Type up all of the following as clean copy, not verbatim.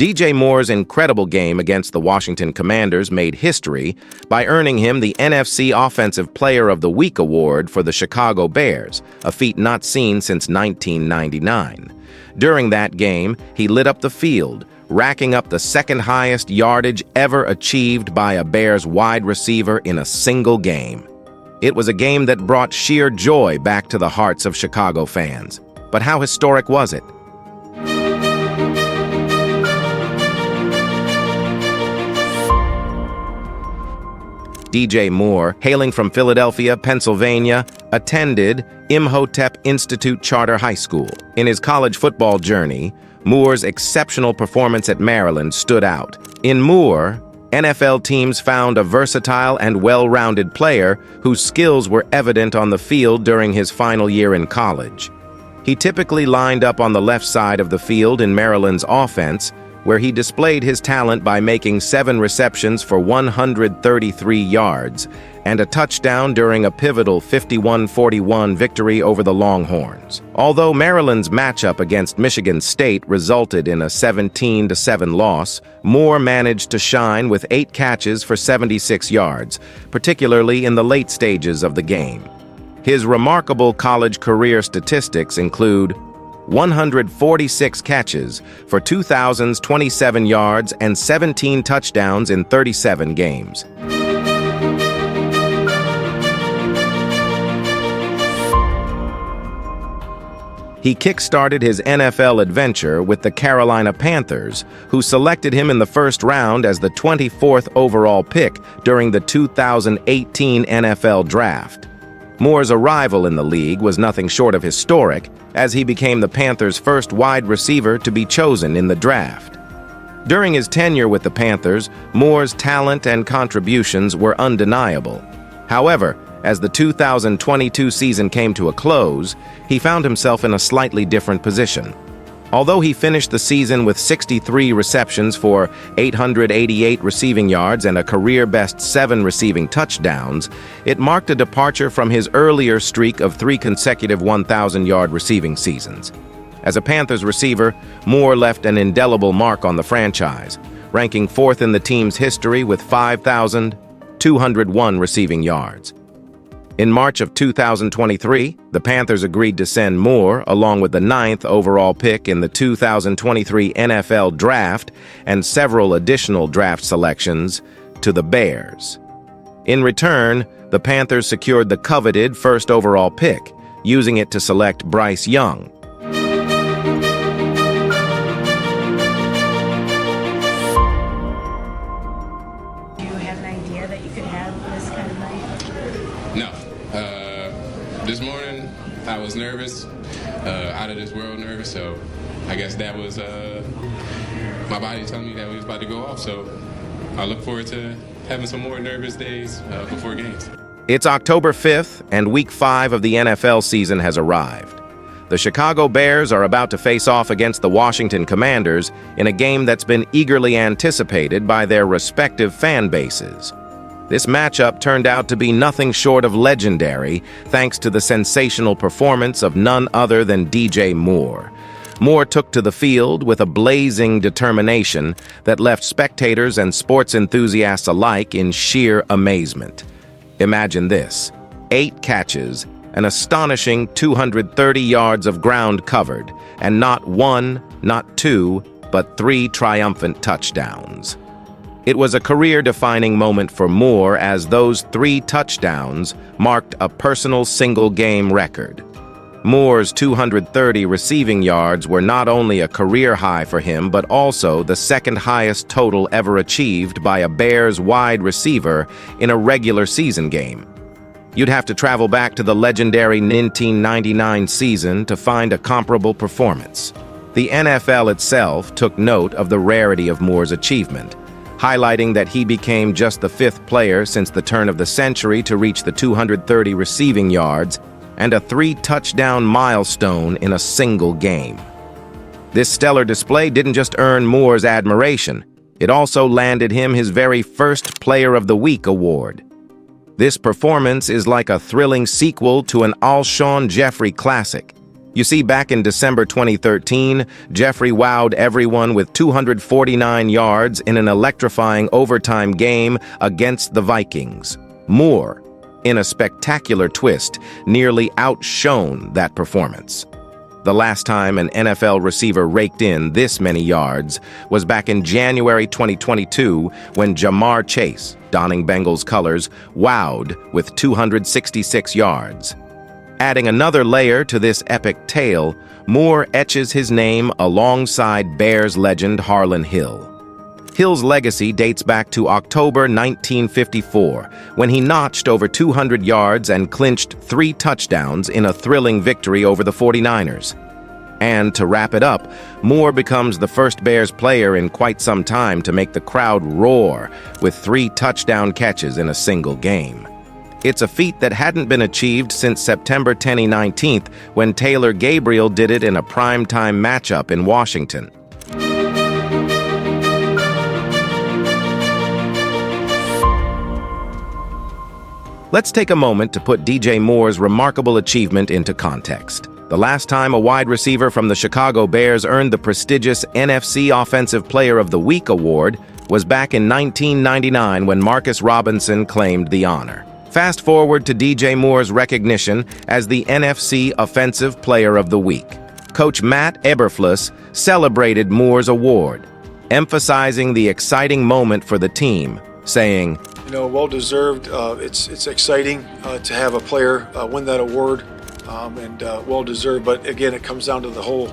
DJ Moore's incredible game against the Washington Commanders made history by earning him the NFC Offensive Player of the Week award for the Chicago Bears, a feat not seen since 1999. During that game, he lit up the field, racking up the second-highest yardage ever achieved by a Bears wide receiver in a single game. It was a game that brought sheer joy back to the hearts of Chicago fans. But how historic was it? DJ Moore, hailing from Philadelphia, Pennsylvania, attended Imhotep Institute Charter High School. In his college football journey, Moore's exceptional performance at Maryland stood out. In Moore, NFL teams found a versatile and well-rounded player whose skills were evident on the field during his final year in college. He typically lined up on the left side of the field in Maryland's offense, where he displayed his talent by making 7 receptions for 133 yards and a touchdown during a pivotal 51-41 victory over the Longhorns. Although Maryland's matchup against Michigan State resulted in a 17-7 loss, Moore managed to shine with 8 catches for 76 yards, particularly in the late stages of the game. His remarkable college career statistics include 146 catches for 2,027 yards and 17 touchdowns in 37 games. He kick-started his NFL adventure with the Carolina Panthers, who selected him in the first round as the 24th overall pick during the 2018 NFL Draft. Moore's arrival in the league was nothing short of historic, as he became the Panthers' first wide receiver to be chosen in the draft. During his tenure with the Panthers, Moore's talent and contributions were undeniable. However, as the 2022 season came to a close, he found himself in a slightly different position. Although he finished the season with 63 receptions for 888 receiving yards and a career-best 7 receiving touchdowns, it marked a departure from his earlier streak of 3 consecutive 1,000-yard receiving seasons. As a Panthers receiver, Moore left an indelible mark on the franchise, ranking 4th in the team's history with 5,201 receiving yards. In March of 2023, the Panthers agreed to send Moore, along with the 9th overall pick in the 2023 NFL Draft and several additional draft selections, to the Bears. In return, the Panthers secured the coveted 1st overall pick, using it to select Bryce Young. Do you have an idea that you could have this kind of night? No. This morning, I was nervous, out of this world nervous, so I guess that was my body telling me that we was about to go off, so I look forward to having some more nervous days before games. It's October 5th, and Week 5 of the NFL season has arrived. The Chicago Bears are about to face off against the Washington Commanders in a game that's been eagerly anticipated by their respective fan bases. This matchup turned out to be nothing short of legendary, thanks to the sensational performance of none other than DJ Moore. Moore took to the field with a blazing determination that left spectators and sports enthusiasts alike in sheer amazement. Imagine this: 8 catches, an astonishing 230 yards of ground covered, and not 1, not 2, but 3 triumphant touchdowns. It was a career-defining moment for Moore, as those 3 touchdowns marked a personal single-game record. Moore's 230 receiving yards were not only a career high for him, but also the 2nd highest total ever achieved by a Bears wide receiver in a regular season game. You'd have to travel back to the legendary 1999 season to find a comparable performance. The NFL itself took note of the rarity of Moore's achievement, highlighting that he became just the 5th player since the turn of the century to reach the 230 receiving yards and a 3-touchdown milestone in a single game. This stellar display didn't just earn Moore's admiration, it also landed him his very first Player of the Week award. This performance is like a thrilling sequel to an Alshon Jeffrey classic. You see, back in December 2013, Jeffrey wowed everyone with 249 yards in an electrifying overtime game against the Vikings. Moore, in a spectacular twist, nearly outshone that performance. The last time an NFL receiver raked in this many yards was back in January 2022 when Ja'Marr Chase, donning Bengals colors, wowed with 266 yards. Adding another layer to this epic tale, Moore etches his name alongside Bears legend Harlan Hill. Hill's legacy dates back to October 1954, when he notched over 200 yards and clinched 3 touchdowns in a thrilling victory over the 49ers. And to wrap it up, Moore becomes the first Bears player in quite some time to make the crowd roar with 3 touchdown catches in a single game. It's a feat that hadn't been achieved since September 2019, when Taylor Gabriel did it in a primetime matchup in Washington. Let's take a moment to put DJ Moore's remarkable achievement into context. The last time a wide receiver from the Chicago Bears earned the prestigious NFC Offensive Player of the Week award was back in 1999 when Marcus Robinson claimed the honor. Fast forward to DJ Moore's recognition as the NFC Offensive Player of the Week. Coach Matt Eberflus celebrated Moore's award, emphasizing the exciting moment for the team, saying, well-deserved. It's exciting to have a player win that award, and well-deserved. But again, it comes down to the whole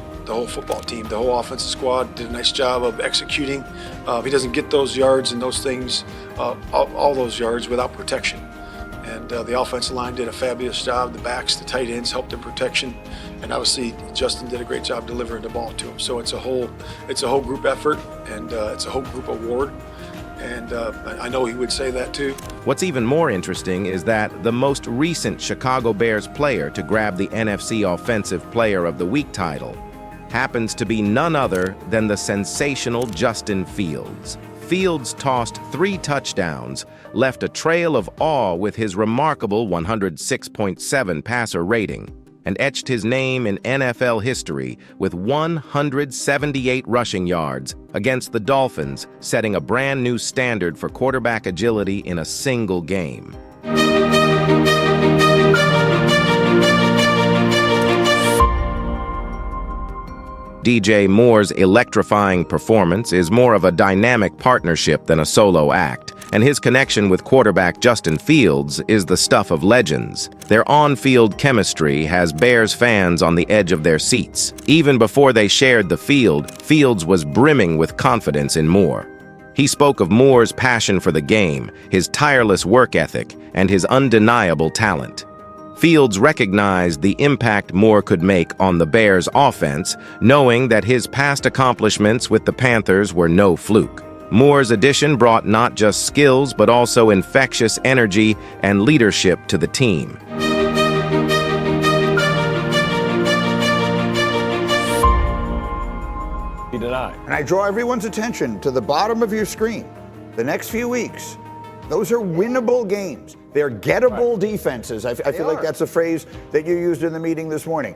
football team. The whole offensive squad did a nice job of executing. If he doesn't get those yards and those things, all those yards without protection. And the offensive line did a fabulous job. The backs, the tight ends helped in protection, and obviously Justin did a great job delivering the ball to him. So it's a whole group effort, and it's a whole group award. And I know he would say that too. What's even more interesting is that the most recent Chicago Bears player to grab the NFC Offensive Player of the Week title happens to be none other than the sensational Justin Fields. Fields tossed 3 touchdowns, left a trail of awe with his remarkable 106.7 passer rating, and etched his name in NFL history with 178 rushing yards against the Dolphins, setting a brand new standard for quarterback agility in a single game. DJ Moore's electrifying performance is more of a dynamic partnership than a solo act, and his connection with quarterback Justin Fields is the stuff of legends. Their on-field chemistry has Bears fans on the edge of their seats. Even before they shared the field, Fields was brimming with confidence in Moore. He spoke of Moore's passion for the game, his tireless work ethic, and his undeniable talent. Fields recognized the impact Moore could make on the Bears' offense, knowing that his past accomplishments with the Panthers were no fluke. Moore's addition brought not just skills, but also infectious energy and leadership to the team. And I draw everyone's attention to the bottom of your screen. The next few weeks, those are winnable games. They're gettable defenses. I feel like that's a phrase that you used in the meeting this morning.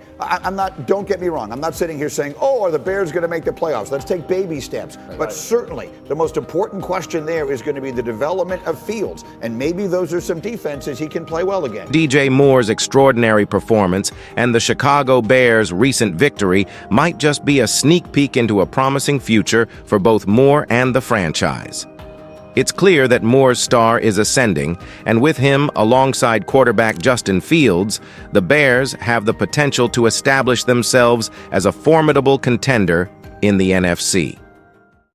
Don't get me wrong, I'm not sitting here saying, oh, are the Bears going to make the playoffs? Let's take baby steps. But certainly, the most important question there is going to be the development of Fields. And maybe those are some defenses he can play well again. DJ Moore's extraordinary performance and the Chicago Bears' recent victory might just be a sneak peek into a promising future for both Moore and the franchise. It's clear that Moore's star is ascending, and with him alongside quarterback Justin Fields, the Bears have the potential to establish themselves as a formidable contender in the NFC.